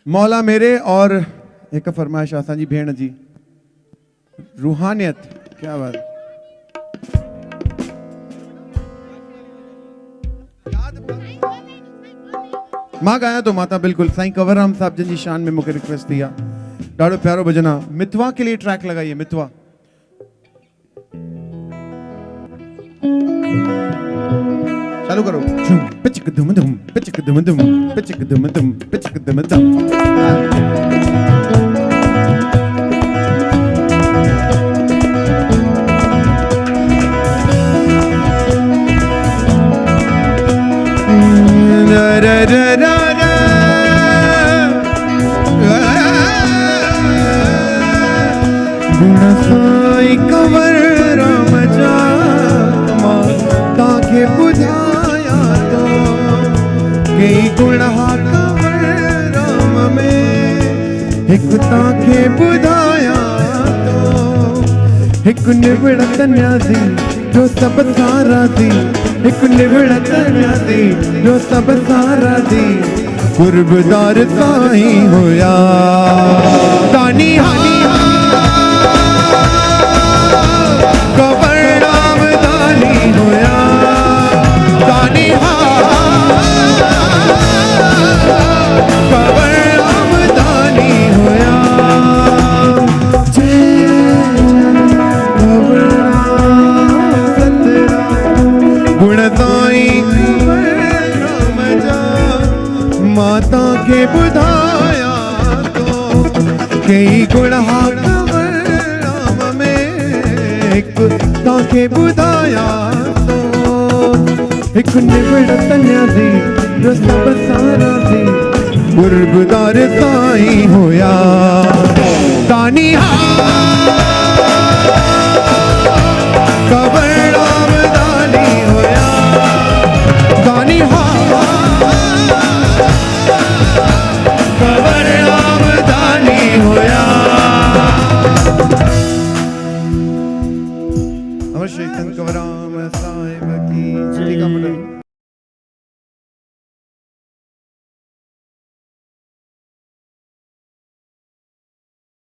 मौला मेरे और एक फरमाइश असांजी भेण जी रूहानियत क्या बात मां गाया तो माता बिल्कुल साईं कंवरराम साहब जन जी शान में मुझे रिक्वेस्ट थी ॾाढो प्यारो भजन आहे। मितवा के लिए ट्रैक लगाइए मितवा। चालू करो। पिचक दुम दुम पिचक दुम दुम पिचक दुम दुम पिचक दुम दुम। साईं कंवरराम जा ताके बुधाया तो कई गुणा कंवरराम में एक ताके बुधाया तो एक निवड़त न्यासी जो सब सारा दी एक निवड़त न्यासी जो सब सारा दी गुरबदार साईं होया तानी हानी कंवरराम दानी होया दानी कंवरराम दानी होया गुण साईं कंवरराम जा माता के बुधाया तो कई गुण ताके बुधाया तो एक निवड़त न्यासी जो सब सारा दी गुरबदार साईं